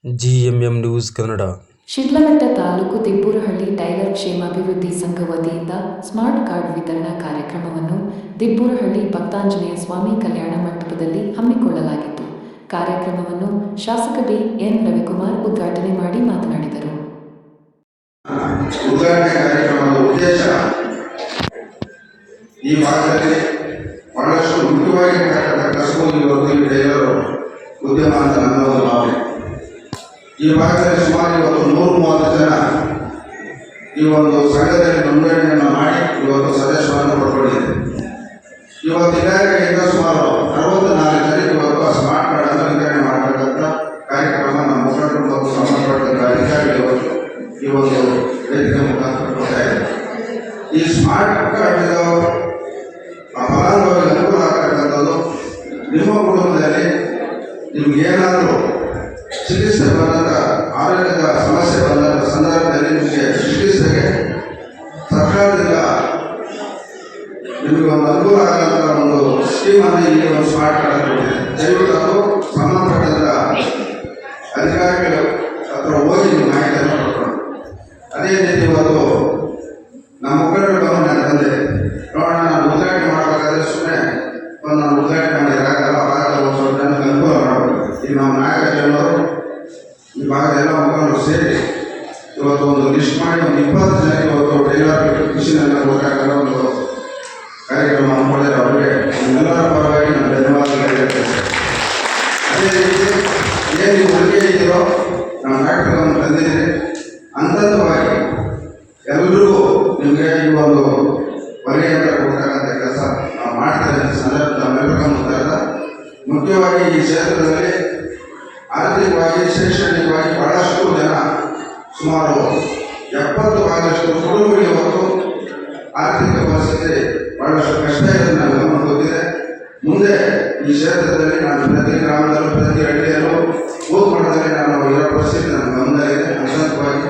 GMM news Kannada. Sidlaghatta taluk Dibburahalli tailor ಕ್ಷೇಮಾಭಿವೃದ್ಧಿ ಸಂಘ ವತಿಯಿಂದ ಸ್ಮಾರ್ಟ್ ಕಾರ್ಡ್ ವಿತರಣಾ ಕಾರ್ಯಕ್ರಮವನ್ನು ದಿಬ್ಬೂರಹಳ್ಳಿ ಭಕ್ತಾಂಜನೇಯ ಸ್ವಾಮಿ ಕಲ್ಯಾಣ ಮಂಟಪದಲ್ಲಿ ಹಮ್ಮಿಕೊಳ್ಳಲಾಗಿತ್ತು. ಕಾರ್ಯಕ್ರಮವನ್ನು ಶಾಸಕ ಎನ್ ರವಿಕುಮಾರ್ ಉದ್ಘಾಟನೆ ಮಾಡಿ ಮಾತನಾಡಿದರು. ಉದ್ಘಾಟನೆ ಕಾರ್ಯಕ್ರಮದ ಉದ್ದೇಶ ಈ ಭಾಗದಲ್ಲಿ ಬಹಳಷ್ಟು ಮುಖ್ಯವಾಗಿ ಟೈಲರ್ ಉದ್ಯಮ ಅಂತ ನನ್ನೊಂದು ಭಾವನೆ. ಈ ಭಾಗದಲ್ಲಿ ಸುಮಾರು ಇವತ್ತು 130 ಜನ ಈ ಒಂದು ಸಂಘದಲ್ಲಿ ನೋಂದಣಿಯನ್ನು ಮಾಡಿ ಇವತ್ತು ಸದಸ್ಯರನ್ನು ಪಡ್ಕೊಂಡಿದೆ. ಇವತ್ತು ಇಲಾಖೆಯಿಂದ ಸುಮಾರು 64 ಜನರಿಗೆ ಇವತ್ತು ಸ್ಮಾರ್ಟ್ ಕಾರ್ಡ್ ಅನ್ನು ವಿತರಣೆ ಮಾಡತಕ್ಕಂಥ ಕಾರ್ಯಕ್ರಮ ನಮ್ಮ ಮುಖಂಡರು ಮತ್ತು ಸಂಬಂಧಪಟ್ಟ ಅಧಿಕಾರಿಗಳು ಈ ಒಂದು ವೇದಿಕೆ ಮುಖಾಂತರ ಕೊಡ್ತಾ ಇದೆ. ಈ ಸ್ಮಾರ್ಟ್ ಕಾರ್ಡ್ ಫಲಾನುಭವಿಗೆ ಅನುಕೂಲ ಆಗ್ತಕ್ಕಂಥದ್ದು, ನಿಮ್ಮ ಕುಟುಂಬದಲ್ಲಿ ನಿಮ್ಗೆ ಏನಾದರೂ ಚಿಕಿತ್ಸೆ ಬಂದಾಗ, ಆರೋಗ್ಯದ ಸಮಸ್ಯೆ ಬಂದಾಗ ಸಂದರ್ಭದಲ್ಲಿ ನಿಮಗೆ ಚಿಕಿತ್ಸೆಗೆ ಸರ್ಕಾರದಿಂದ ನಿಮಗೆ ಒಂದು ಅನುಕೂಲ ಆಗುವಂಥ ಒಂದು ಸ್ಕೀಮನ್ನು ಈ ಒಂದು ಸ್ಮಾರ್ಟ್ ಕಾರ್ಡ್ ಕೊಟ್ಟಿದೆ. ದಯವಿಟ್ಟು ಅದು ಸಂಬಂಧಪಟ್ಟಂಥ ಅಧಿಕಾರಿಗಳ ಹತ್ರ ಹೋಗಿ ನೀವು ಮಾಹಿತಿಯನ್ನು ಕೊಟ್ಟರು. ಅದೇ ರೀತಿ ಇವತ್ತು ನಮ್ಮ ಮುಖಂಡರು ಗಮನ ತಂದೆ ನೋಡೋಣ, ನಾನು ಉದ್ಘಾಟನೆ ಮಾಡಬೇಕಾದ್ರೆ ಸುಮ್ಮನೆ ಒಂದು ನಾನು ಉದ್ಘಾಟನೆ ಮಾಡಿದಾಗಲ್ಲ ಒಂದು ಸ್ವಲ್ಪ ಜನಕ್ಕೆ ಅನುಕೂಲ ಮಾಡಬೇಕು. ಈಗ ನಮ್ಮ ನಾಯಕ ಜನರು ಈ ಭಾಗದೆಲ್ಲ ಮುಖಂಡರು ಸೇರಿ ಇವತ್ತು ಒಂದು ಲಿಸ್ಟ್ ಮಾಡಿ ಒಂದು 20 ಜನ ಇವತ್ತು ಟೈಲರ್ ಮಿಷಿನ್ ಹೋಗಕ್ಕಾಗಲ್ಲ ಒಂದು ಕಾರ್ಯಕ್ರಮ ಹಮ್ಮಿಕೊಂಡಿದ್ದಾರೆ. ಅವರಿಗೆ ಎಲ್ಲರ ಪರವಾಗಿ ನಾನು ಧನ್ಯವಾದಗಳು ಹೇಳ್ತೇನೆ. ಅದೇ ರೀತಿ ಏನು ಹೊಲಿಗೆ ಇದೆಯೋ ನಮ್ಮ ಡಾಕ್ಟರ್ಗಳನ್ನು ತಂದಿದ್ದೀರಿ, ಹಂತವಾಗಿ ಎಲ್ಲರಿಗೂ ನಿಮಗೆ ಈ ಒಂದು ಹೊಲಿಗೆ ಯಂತ್ರ ಕೊಡ್ತಕ್ಕಂಥ ಕೆಲಸ ನಾವು ಮಾಡ್ತೇವೆ. ಸಂದರ್ಭ ನಮ್ಮೆಲ್ಲರಿಗೂ ಮುಖ್ಯ. ಮುಖ್ಯವಾಗಿ ಈ ಕ್ಷೇತ್ರದಲ್ಲಿ ಆರ್ಥಿಕವಾಗಿ, ಶೈಕ್ಷಣಿಕವಾಗಿ ಬಹಳಷ್ಟು ಜನ, ಸುಮಾರು 70% ಕುಟುಂಬಗಳಿಗೆ ಇವತ್ತು ಆರ್ಥಿಕ ಪರಿಸ್ಥಿತಿ ಬಹಳಷ್ಟು ಕಷ್ಟ ಇದೆ. ನಾನು ಗಮನ ಗೊತ್ತಿದೆ. ಮುಂದೆ ಈ ಕ್ಷೇತ್ರದಲ್ಲಿ ನಾನು ಪ್ರತಿ ಗ್ರಾಮದಲ್ಲೂ ಪ್ರತಿ ಹಳ್ಳಿಯಲ್ಲೂ ಬೂತ್ ಮಟ್ಟದಲ್ಲಿ ನಾನು ಇರೋ ಪರಿಸ್ಥಿತಿ ನನ್ನ ಗಮನದಲ್ಲಿದೆ. ಹಂತವಾಗಿ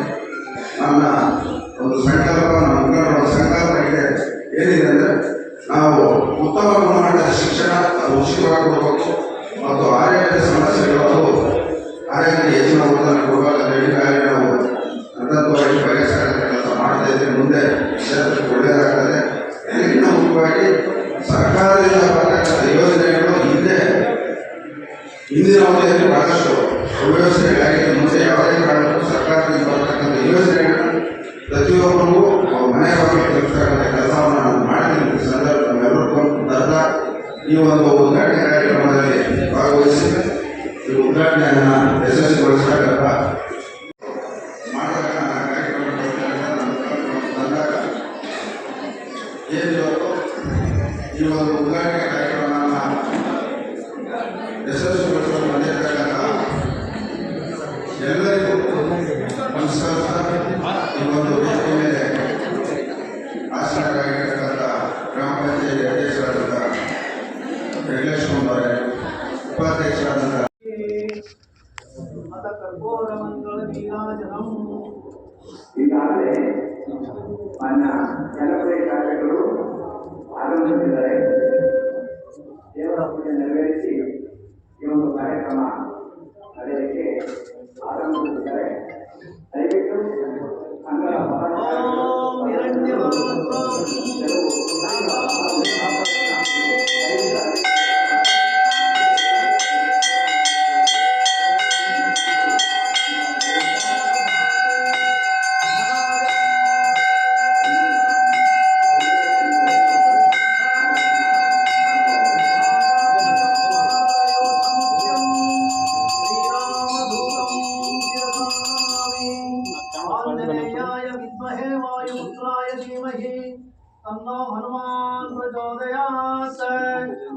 ನನ್ನ ಒಂದು ಸಂಕಲ್ಪ, ನಮ್ಮ ಮುಖಂಡರ ಒಂದು ಸಂಕಲ್ಪ ಇದೆ. ಏನಿದೆ ಅಂದರೆ ನಾವು ಉತ್ತಮ ಗುಣಮಟ್ಟದ ಶಿಕ್ಷಣ ಅದು ಉಚಿತವಾಗಿ ಕೊಡಬೇಕು ಮತ್ತು ಆರೋಗ್ಯದ ಸಮಸ್ಯೆಗಳು ಆರೋಗ್ಯಕ್ಕೆ ಹೆಚ್ಚಿನ ಒತ್ತಡ ಕೊಡಬೇಕು ಅಂತ ಹೇಳಿ ನಾವು ಹಂತವಾಗಿ ಬಗೆಹರಿಸತಕ್ಕಂಥ ಕೆಲಸ ಮಾಡ್ತಾ ಇದ್ದೀವಿ. ಮುಂದೆ ಕ್ಷೇತ್ರಕ್ಕೆ ಒಳ್ಳೆಯದಾಗ್ತದೆ. ಇದಕ್ಕಿಂತ ಮುಖ್ಯವಾಗಿ ಸರ್ಕಾರದಿಂದ ಬರ್ತಕ್ಕಂಥ ಯೋಜನೆಗಳು ಹಿಂದಿನ ಅವಧಿಯಲ್ಲಿ ಬಹಳಷ್ಟು ವ್ಯವಸ್ಥೆಗಳಾಗಿದೆ. ಮುಂದೆ ಯಾವುದೇ ಕಾರಣಕ್ಕೂ ಸರ್ಕಾರದಿಂದ ಬರ್ತಕ್ಕಂಥ ಯೋಜನೆಗಳನ್ನು ಪ್ರತಿಯೊಬ್ಬರಿಗೂ ಮನೆ ಬಗ್ಗೆ ತಲುಪತಕ್ಕಂಥ ಕೆಲಸವನ್ನು ನಾವು ಮಾಡಿದ್ದೀವಿ. ಸಂದರ್ಭ ನಮ್ಮೆಲ್ಲರಿಗೂ ಈ ಒಂದು ಉದ್ಘಾಟನೆ ಕಾರ್ಯಕ್ರಮದಲ್ಲಿ ಭಾಗವಹಿಸಿ ಈ ಉದ್ಘಾಟನೆಯನ್ನು ಯಶಸ್ವಿಗೊಳಿಸತಕ್ಕಂಥ ಮಾಡತಕ್ಕಂಥ ಕಾರ್ಯಕ್ರಮದಾಗ ಏನು ಈ ಒಂದು ಉದ್ಘಾಟನೆ ಕಾರ್ಯಕ್ರಮವನ್ನು ಯಶಸ್ವಿಗೊಳಿಸಲು ಬಂದಿರತಕ್ಕಂಥ ಎಲ್ಲರಿಗೂ ನಮಸ್ಕಾರ. ಈ ಒಂದು ವೇದಿಕೆ ಮೇಲೆ ಆಸನರಾಗಿರ್ತಕ್ಕಂಥ ಗ್ರಾಮ ಪಂಚಾಯತ್ ಅಧ್ಯಕ್ಷರಾದಂಥ ವೆಂಕಟೇಶ್ವರ ಉಪಾಧ್ಯಕ್ಷರಾದಂಥ ಈಗಾಗಲೇ ಮಾನ್ಯ ಜನಪ್ರಿಯ ಶಾಸಕರು ಆಗಮಿಸಿದ್ದಾರೆ. ದೇವರ ಪೂಜೆ ನೆರವೇರಿಸಿ ಈ ಒಂದು ಕಾರ್ಯಕ್ರಮ ನಡೆಯಲಿಕ್ಕೆ ಆರಂಭಿಸಿದ್ದಾರೆ. ದಯವಿಟ್ಟು ಸಂಘದ तन्नो हनुमान् प्रचोदयात्।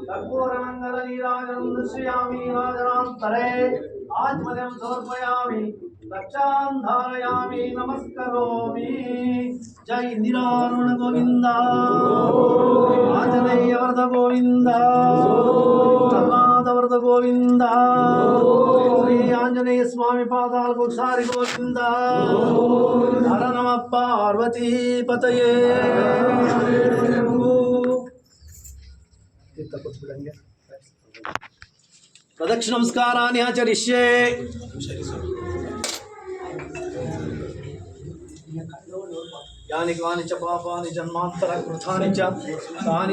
कर्पूरमण्डल नीराजनं दर्शयामि राजनान्तरे आत्मजं समर्पयामि रक्षां धारयामि नमस्करोमि। जय इंदिरारुण गोविंद, आंजनेय वरद गोविंद, जगन्नाथ वरद गोविंद, श्री आंजनेय स्वामी पादालकु सारि गोविंद। हर नमः पार्वती पतये। प्रदक्षिण नमस्काराणि आचरिष्ये यानि कानि च पापानि जन्मान्तरकृतानि च तानि